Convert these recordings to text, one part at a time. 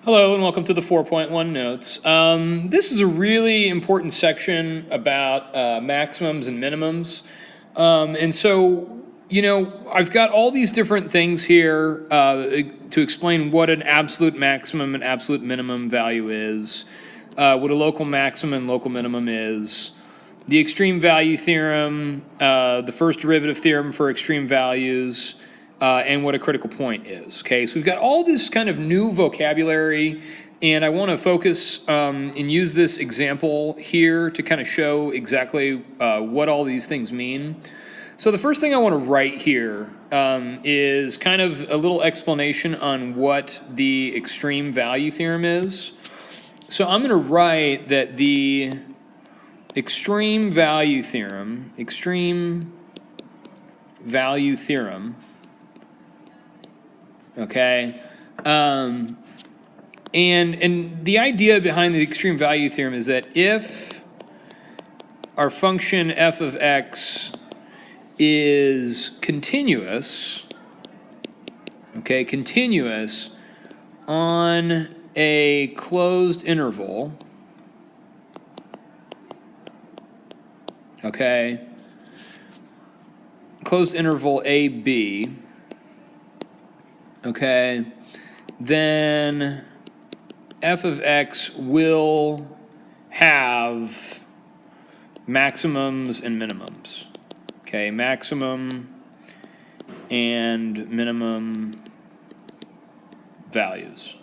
Hello and welcome to the 4.1 notes. This is a really important section about maximums and minimums. I've got all these different things here to explain what an absolute maximum and absolute minimum value is, what a local maximum and local minimum is, the extreme value theorem, the first derivative theorem for extreme values, and what a critical point is. Okay, so we've got all this kind of new vocabulary, and I want to focus and use this example here to kind of show exactly what all these things mean. So the first thing I want to write here is kind of a little explanation on what the extreme value theorem is. So I'm going to write that the extreme value theorem, okay, and the idea behind the extreme value theorem is that if our function f of x is continuous, okay, continuous on a closed interval, okay, closed interval a, b, okay, then f of x will have maximums and minimums. Okay, maximum and minimum values.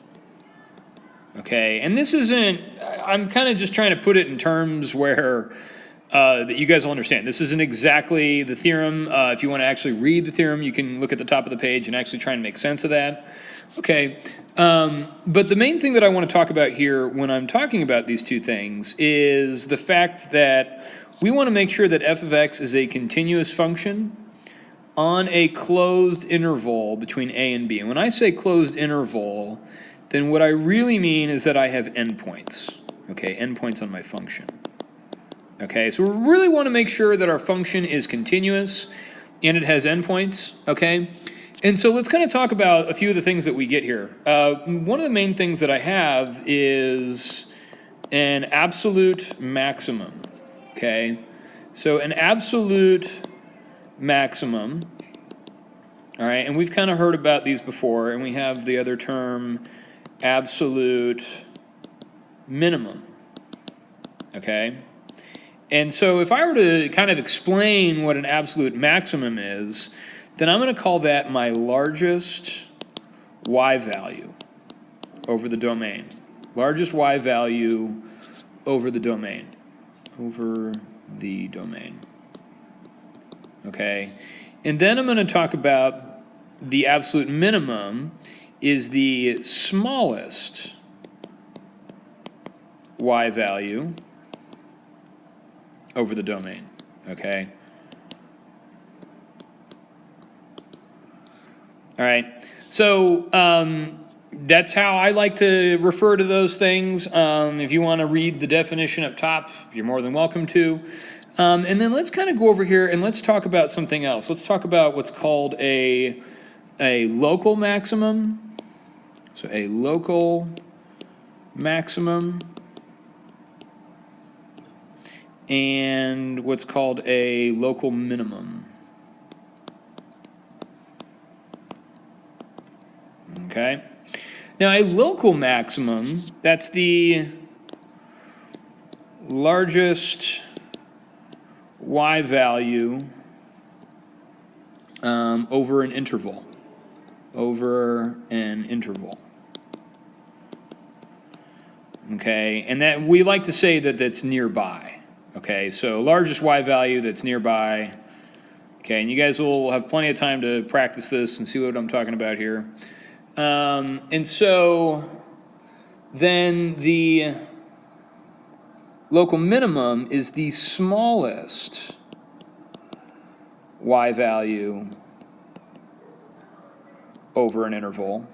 Okay, and this isn't, I'm kind of just trying to put it in terms where that you guys will understand. This isn't exactly the theorem. If you want to actually read the theorem, you can look at the top of the page and actually try and make sense of that. Okay, but the main thing that I want to talk about here when I'm talking about these two things is the fact that we want to make sure that f of x is a continuous function on a closed interval between a and b. And when I say closed interval, then what I really mean is that I have endpoints. Okay, endpoints on my function. Okay, so we really want to make sure that our function is continuous and it has endpoints, okay? And so let's kind of talk about a few of the things that we get here. One of the main things that I have is an absolute maximum, okay? So an absolute maximum, all right, and we've kind of heard about these before, and we have the other term, absolute minimum, okay? And so if I were to kind of explain what an absolute maximum is, then I'm going to call that my largest y value over the domain. Largest y value over the domain. Okay. And then I'm going to talk about the absolute minimum is the smallest y value over the domain, okay? All right, so that's how I like to refer to those things. If you want to read the definition up top, you're more than welcome to. And then let's kind of go over here and let's talk about something else. Let's talk about what's called a local maximum. So a local maximum and what's called a local minimum. Okay. Now a local maximum, that's the largest y value over an interval. Okay, and that we like to say that that's nearby. Okay, so largest y value that's nearby. Okay, and you guys will have plenty of time to practice this and see what I'm talking about here. And so then the local minimum is the smallest y value over an interval.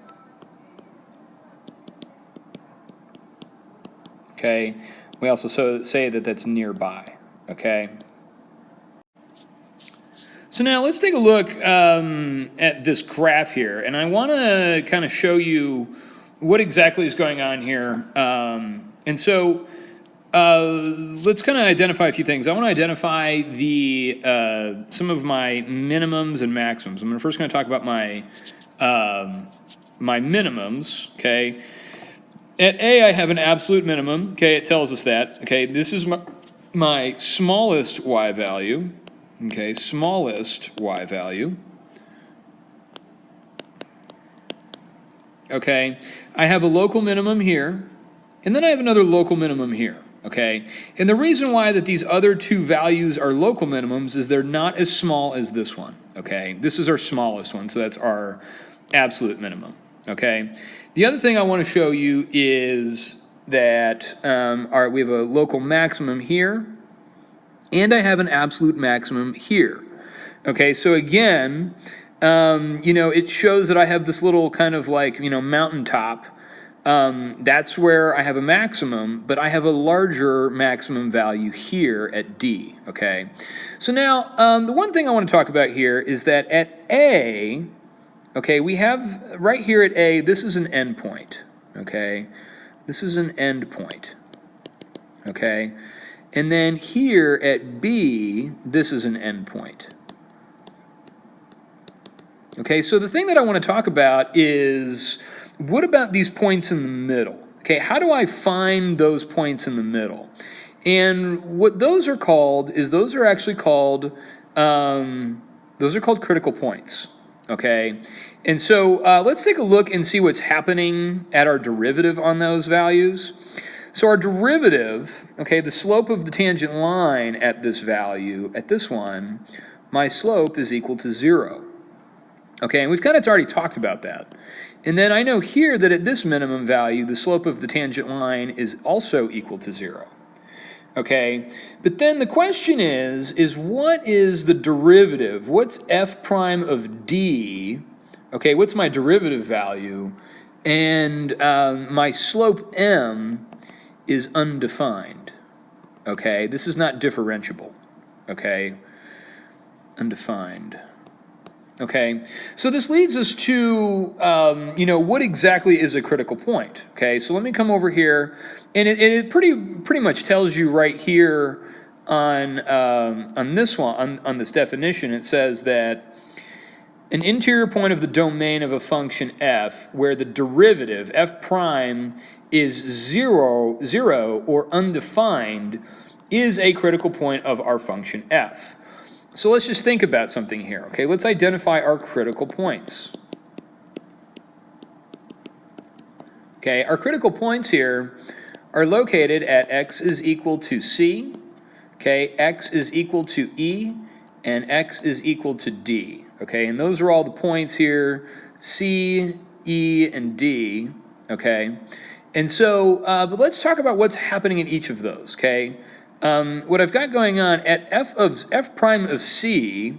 Okay, we also say that that's nearby, okay? So now let's take a look at this graph here, and I want to kind of show you what exactly is going on here. And so let's kind of identify a few things. I want to identify the some of my minimums and maximums. I'm first going to talk about my my minimums, okay? At A, I have an absolute minimum, okay? It tells us that, okay? This is my smallest y value, okay? Smallest y value. Okay, I have a local minimum here, and then I have another local minimum here, okay? And the reason why that these other two values are local minimums is they're not as small as this one, okay? This is our smallest one, so that's our absolute minimum, okay? The other thing I want to show you is that we have a local maximum here, and I have an absolute maximum here, okay? So again, you know, it shows that I have this little kind of like, you know, mountaintop. That's where I have a maximum, but I have a larger maximum value here at D, okay? So now, the one thing I want to talk about here is that at A, okay, we have right here at A, this is an endpoint, okay? This is an endpoint, okay? And then here at B, this is an endpoint. Okay, so the thing that I want to talk about is, what about these points in the middle? Okay, how do I find those points in the middle? And what those are called is those are actually called critical points. Okay, and so let's take a look and see what's happening at our derivative on those values. So our derivative, okay, the slope of the tangent line at this value, at this one, my slope is equal to 0. Okay, and we've kind of already talked about that. And then I know here that at this minimum value, the slope of the tangent line is also equal to 0. Okay, but then the question is what is the derivative? What's f prime of d? Okay, what's my derivative value? And my slope m is undefined. Okay, this is not differentiable. Okay, undefined. Okay, so this leads us to, you know, what exactly is a critical point? Okay, so let me come over here, and it pretty much tells you right here on this one, on this definition. It says that an interior point of the domain of a function f, where the derivative f prime is zero or undefined, is a critical point of our function f. So let's just think about something here, okay? Let's identify our critical points. Okay, our critical points here are located at x is equal to c, okay, x is equal to e, and x is equal to d, okay? And those are all the points here, c, e, and d, okay? And so, but let's talk about what's happening in each of those, okay? What I've got going on at f prime of c,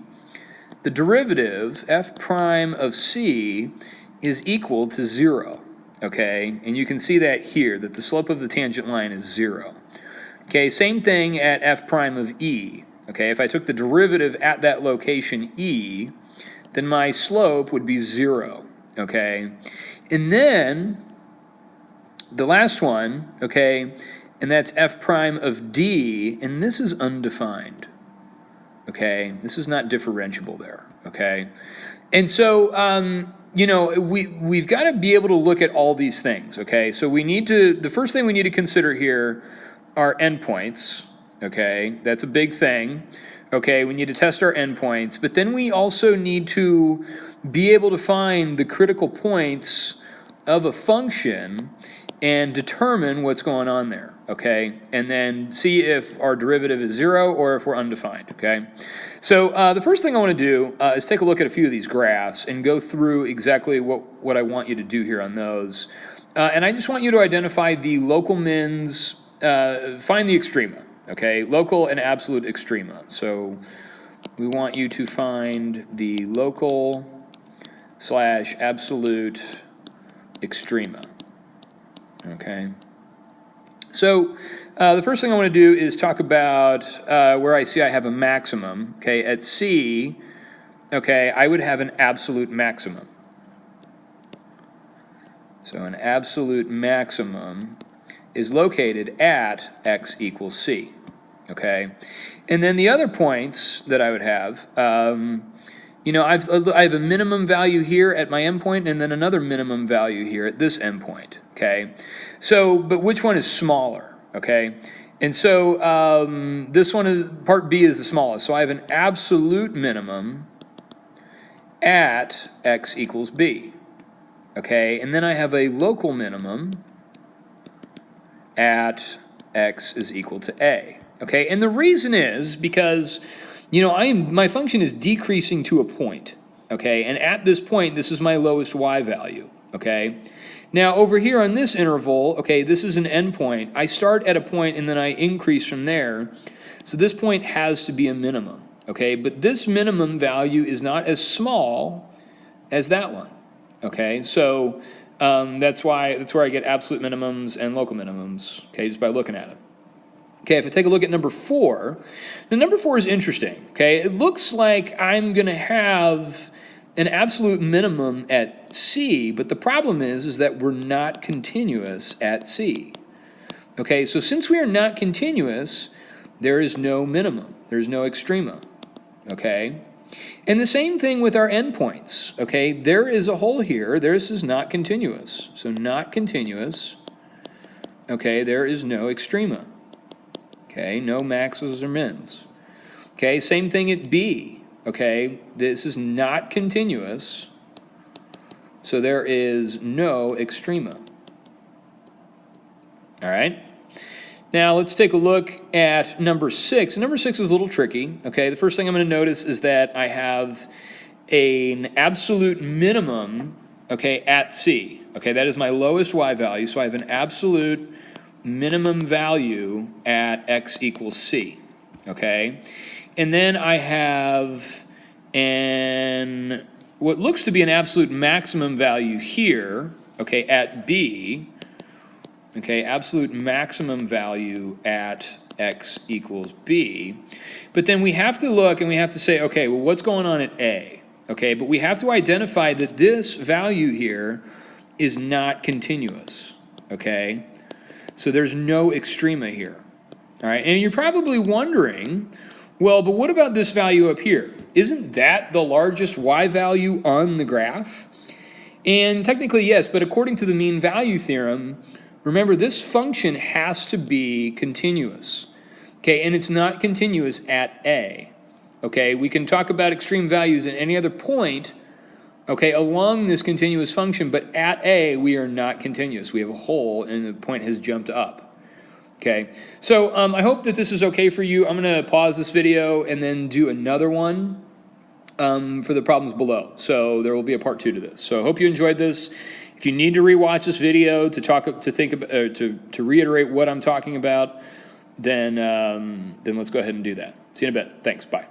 the derivative f prime of c is equal to 0, okay? And you can see that here, that the slope of the tangent line is 0. Okay, same thing at f prime of e, okay? If I took the derivative at that location e, then my slope would be 0, okay? And then the last one, okay, and that's f prime of d, and this is undefined, okay? This is not differentiable there, okay? And so, you know, we've got to be able to look at all these things, okay? So we need to, the first thing we need to consider here are endpoints, okay? That's a big thing, okay? We need to test our endpoints, but then we also need to be able to find the critical points of a function and determine what's going on there, okay? And then see if our derivative is 0 or if we're undefined, okay? So the first thing I want to do is take a look at a few of these graphs and go through exactly what I want you to do here on those. And I just want you to identify the local mins, find the extrema, okay? Local and absolute extrema. So we want you to find the local / absolute extrema. Okay, so the first thing I want to do is talk about where I see I have a maximum. Okay, at C, okay, I would have an absolute maximum. So an absolute maximum is located at x equals c, okay? And then the other points that I would have, you know, I have a minimum value here at my endpoint and then another minimum value here at this endpoint, okay? So, but which one is smaller, okay? And so this one is, part B is the smallest. So I have an absolute minimum at x equals b, okay? And then I have a local minimum at x is equal to a, okay? And the reason is because, you know, my function is decreasing to a point, okay? And at this point, this is my lowest y value, okay? Now, over here on this interval, okay, this is an endpoint. I start at a point and then I increase from there. So this point has to be a minimum, okay? But this minimum value is not as small as that one, okay? So that's where I get absolute minimums and local minimums, okay, just by looking at it. Okay, if I take a look at number 4, then number 4 is interesting, okay? It looks like I'm going to have an absolute minimum at C, but the problem is that we're not continuous at C. Okay, so since we are not continuous, there is no minimum. There's no extrema, okay? And the same thing with our endpoints, okay? There is a hole here. This is not continuous. So not continuous, okay, there is no extrema. Okay, no maxes or mins. Okay, same thing at B. Okay, this is not continuous, so there is no extrema. All right. Now let's take a look at number 6. Number 6 is a little tricky. Okay, the first thing I'm going to notice is that I have an absolute minimum, okay, at C. Okay, that is my lowest y value, so I have an absolute minimum value at x equals c, okay? And then I have what looks to be an absolute maximum value here, okay, at b, okay, absolute maximum value at x equals b. But then we have to look and we have to say, okay, well, what's going on at a? Okay, but we have to identify that this value here is not continuous, okay? So there's no extrema here, all right? And you're probably wondering, well, but what about this value up here? Isn't that the largest y value on the graph? And technically, yes, but according to the mean value theorem, remember, this function has to be continuous, okay? And it's not continuous at A, okay? We can talk about extreme values at any other point, okay, along this continuous function, but at A, we are not continuous. We have a hole, and the point has jumped up, okay? So I hope that this is okay for you. I'm going to pause this video and then do another one for the problems below. So there will be a part 2 to this. So I hope you enjoyed this. If you need to rewatch this video to reiterate what I'm talking about, then let's go ahead and do that. See you in a bit. Thanks. Bye.